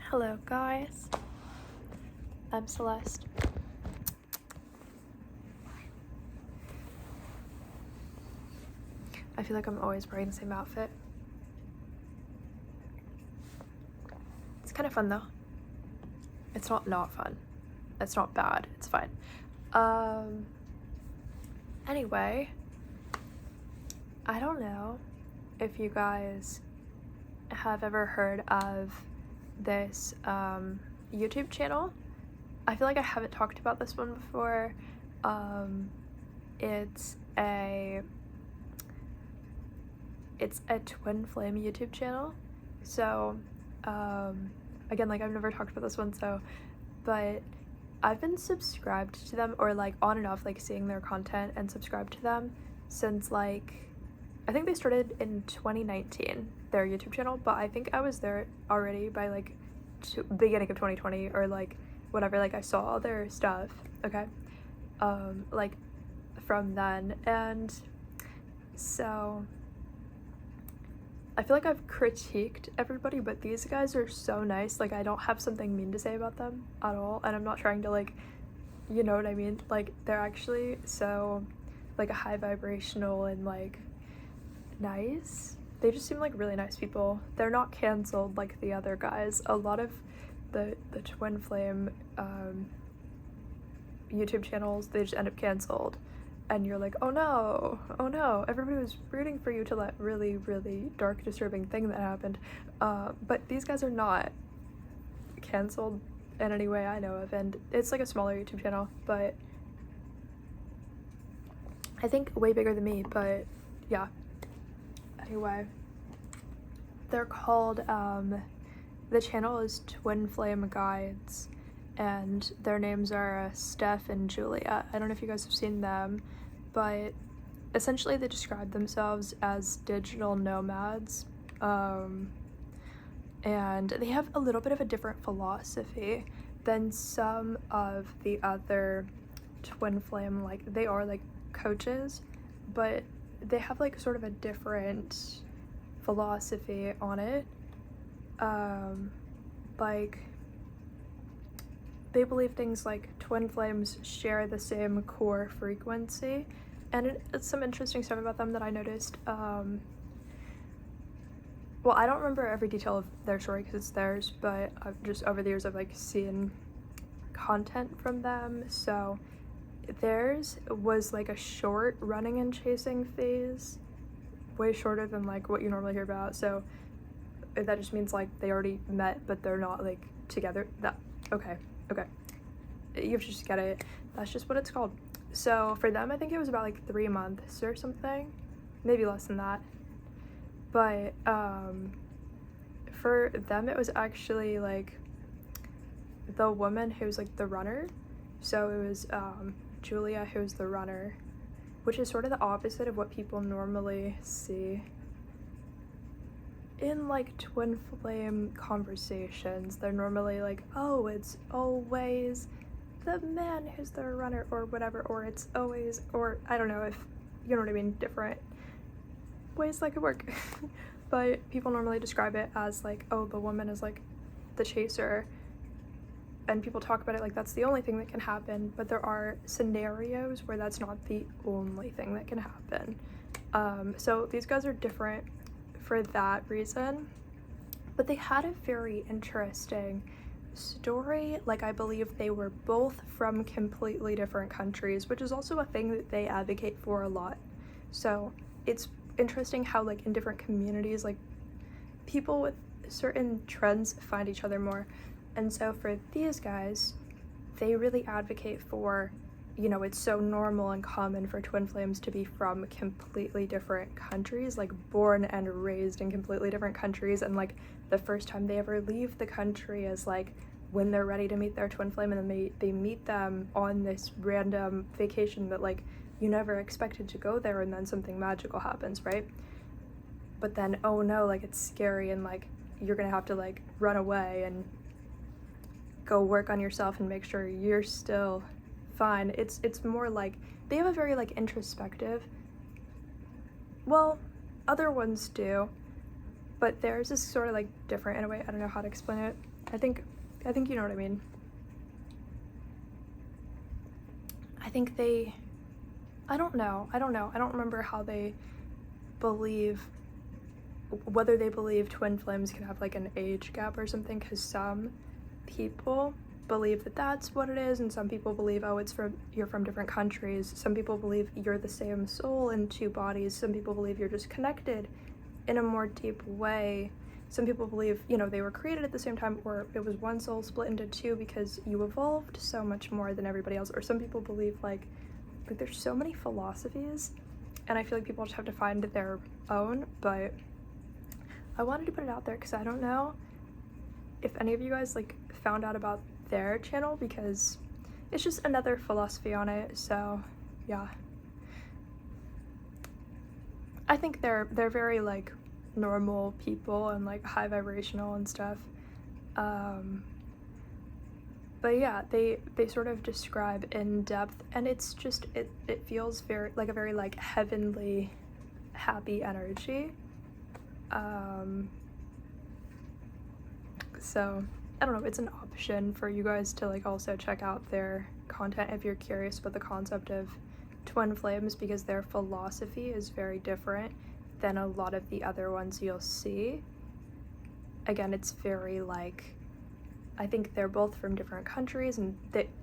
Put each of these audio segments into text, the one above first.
Hello guys, I'm Celeste. I feel like I'm always wearing the same outfit. It's kind of fun though. It's not fun. It's not bad, it's fine. Anyway, I don't know if you guys have ever heard of this YouTube channel. I feel like I haven't talked about this one before. It's a twin flame YouTube channel. So again, like I've never talked about this one, but I've been subscribed to them, or like on and off, like seeing their content and subscribed to them since like I think they started in 2019, their YouTube channel, but I think I was there already by like beginning of 2020 or like whatever. Like I saw all their stuff, okay, like from then, and so I feel like I've critiqued everybody, but these guys are so nice. Like I don't have something mean to say about them at all, and I'm not trying to like, you know what I mean? Like they're actually so like high vibrational and like nice. They just seem like really nice people. They're not canceled like the other guys. A lot of the twin flame YouTube channels, they just end up canceled, and you're like, oh no, everybody was rooting for you till that really dark, disturbing thing that happened. But these guys are not canceled in any way I know of, and it's like a smaller YouTube channel, but I think way bigger than me, but yeah. Anyway, they're called, the channel is Twin Flame Guides, and their names are Steph and Julia. I don't know if you guys have seen them, but essentially they describe themselves as digital nomads, and they have a little bit of a different philosophy than some of the other twin flame, like they are like coaches, but they have like sort of a different philosophy on it. Like they believe things like twin flames share the same core frequency, and it's some interesting stuff about them that I noticed. Well, I don't remember every detail of their story because it's theirs, but I've just over the years I've like seen content from them. So theirs was like a short running and chasing phase, way shorter than like what you normally hear about. So that just means like they already met but they're not like together. That okay, you have to just get it. That's just what it's called. So for them I think it was about like 3 months or something, maybe less than that, but for them it was actually like the woman who was like the runner. So it was Julia who was the runner, which is sort of the opposite of what people normally see in like twin flame conversations. They're normally like, oh, it's always the man who's the runner or whatever, or it's always, or I don't know if you know what I mean, different ways that could work. But people normally describe it as like, oh, the woman is like the chaser, and people talk about it like that's the only thing that can happen, but there are scenarios where that's not the only thing that can happen. So these guys are different for that reason, but they had a very interesting story. Like I believe they were both from completely different countries, which is also a thing that they advocate for a lot. So it's interesting how like in different communities, like people with certain trends find each other more. And so for these guys, they really advocate for, you know, it's so normal and common for twin flames to be from completely different countries, like born and raised in completely different countries, and like the first time they ever leave the country is like when they're ready to meet their twin flame, and then they meet them on this random vacation that like you never expected to go there, and then something magical happens, right? But then, oh no, like it's scary, and like you're gonna have to like run away and go work on yourself and make sure you're still fine. It's more like they have a very like introspective, well, other ones do, but theirs is sort of like different in a way. I don't know how to explain it. I think you know what I mean. I think I don't know. I don't remember how they believe, whether they believe twin flames can have like an age gap or something, because some people believe that that's what it is, and some people believe, oh, you're from different countries. Some people believe you're the same soul in two bodies. Some people believe you're just connected in a more deep way. Some people believe, you know, they were created at the same time, or it was one soul split into two because you evolved so much more than everybody else. Or some people believe like there's so many philosophies, and I feel like people just have to find their own. But I wanted to put it out there because I don't know if any of you guys like found out about their channel, because it's just another philosophy on it. So yeah, I think they're very like normal people and like high vibrational and stuff. But yeah, they sort of describe in depth, and it's just it feels very like a very like heavenly, happy energy. So I don't know, it's an option for you guys to like also check out their content if you're curious about the concept of twin flames, because their philosophy is very different than a lot of the other ones you'll see. Again, it's very like, I think they're both from different countries, and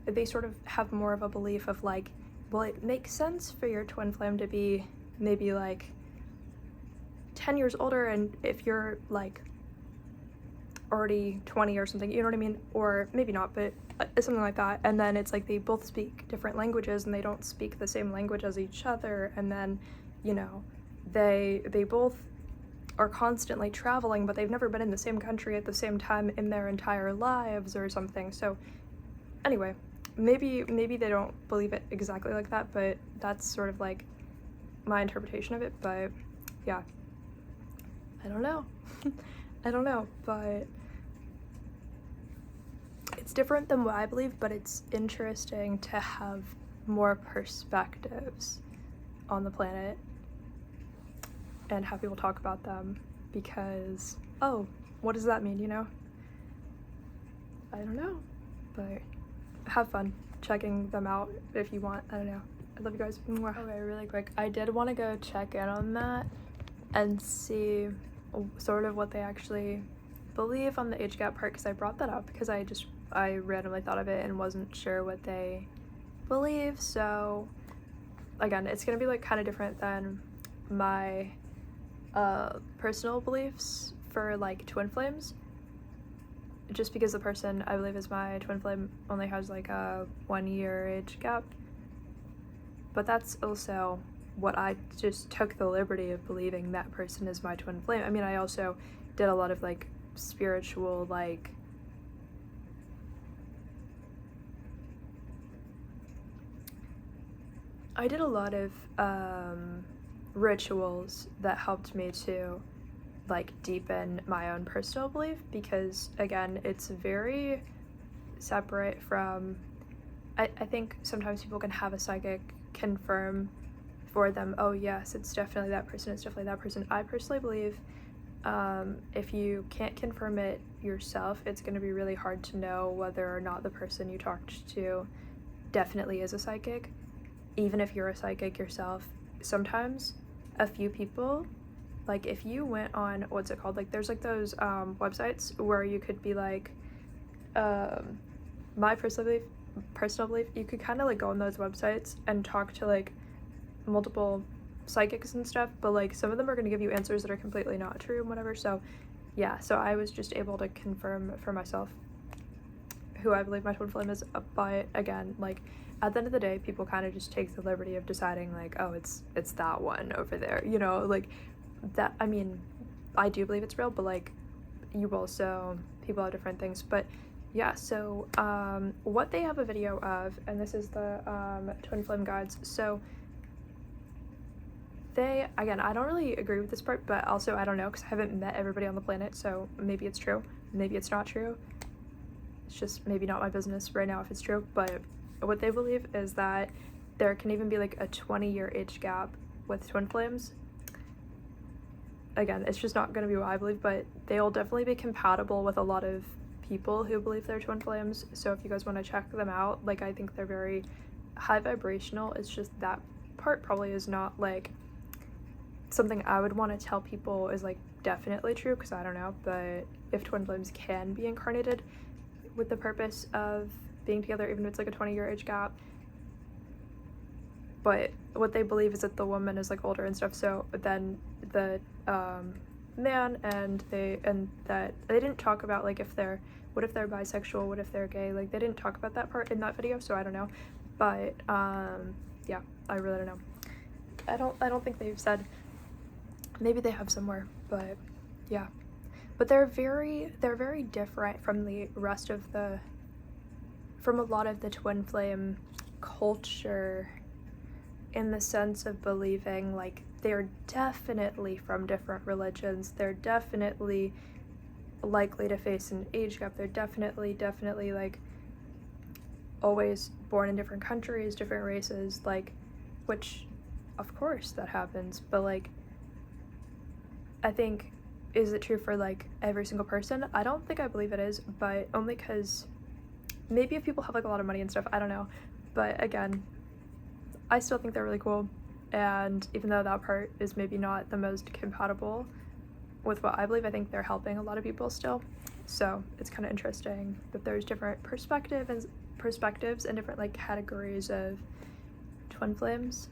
they sort of have more of a belief of like, well, it makes sense for your twin flame to be maybe like 10 years older, and if you're like already 20 or something, you know what I mean? Or maybe not, but something like that. And then it's like they both speak different languages and they don't speak the same language as each other, and then, you know, they both are constantly traveling, but they've never been in the same country at the same time in their entire lives or something. So anyway, maybe they don't believe it exactly like that, but that's sort of like my interpretation of it. But yeah, I don't know. I don't know, but it's different than what I believe, but it's interesting to have more perspectives on the planet and have people talk about them, because, oh, what does that mean, you know? I don't know, but have fun checking them out if you want. I don't know. I love you guys. Mwah. Okay, really quick, I did want to go check in on that and see sort of what they actually believe on the age gap part, because I brought that up because I randomly thought of it and wasn't sure what they believe. So again, it's gonna be like kind of different than my personal beliefs for like twin flames, just because the person I believe is my twin flame only has like a 1 year age gap. But that's also what I just took the liberty of believing that person is my twin flame. I mean, I also did a lot of like spiritual, like I did a lot of rituals that helped me to like deepen my own personal belief, because again, it's very separate from, I think sometimes people can have a psychic confirm for them, oh yes, it's definitely that person, it's definitely that person. I personally believe if you can't confirm it yourself, it's going to be really hard to know whether or not the person you talked to definitely is a psychic. Even if you're a psychic yourself, sometimes a few people, like if you went on, what's it called, like there's like those websites where you could be like, my personal belief, you could kind of like go on those websites and talk to like multiple psychics and stuff, but like some of them are going to give you answers that are completely not true and whatever. So yeah, so I was just able to confirm for myself who I believe my twin flame is. But again, like at the end of the day, people kind of just take the liberty of deciding like, oh, it's that one over there, you know, like that. I mean, I do believe it's real, but like people have different things. But yeah, so what they have a video of, and this is the twin flame guides. So they, again, I don't really agree with this part, but also I don't know, because I haven't met everybody on the planet, so maybe it's true, maybe it's not true. It's just maybe not my business right now if it's true. But what they believe is that there can even be like a 20-year age gap with twin flames. again, it's just not going to be what I believe, but they'll definitely be compatible with a lot of people who believe they're twin flames. So if you guys want to check them out, like, I think they're very high vibrational. It's just that part probably is not like something I would want to tell people is like definitely true, because I don't know. But if twin flames can be incarnated with the purpose of being together, even if it's like a 20-year age gap, but what they believe is that the woman is like older and stuff, so then the man and that they didn't talk about like what if they're bisexual, what if they're gay, like they didn't talk about that part in that video, so I don't know. But yeah, I really don't know. I don't think they've said. Maybe they have somewhere, but yeah. But they're very different from the rest of from a lot of the twin flame culture, in the sense of believing like they're definitely from different religions, they're definitely likely to face an age gap, they're definitely like always born in different countries, different races, like, which of course that happens, but like, I think, is it true for like every single person? I don't think I believe it is, but only because maybe if people have like a lot of money and stuff, I don't know. But again, I still think they're really cool, and even though that part is maybe not the most compatible with what I believe, I think they're helping a lot of people still. So it's kind of interesting that there's different perspectives and different like categories of twin flames.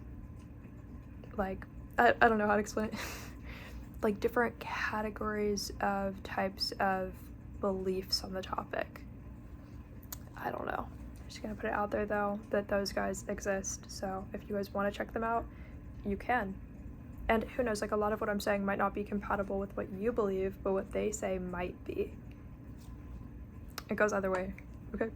Like, I don't know how to explain it. Like different categories of types of beliefs on the topic. I don't know. I'm just gonna put it out there though that those guys exist. So if you guys want to check them out, you can. And who knows, like a lot of what I'm saying might not be compatible with what you believe, but what they say might be. It goes either way, okay?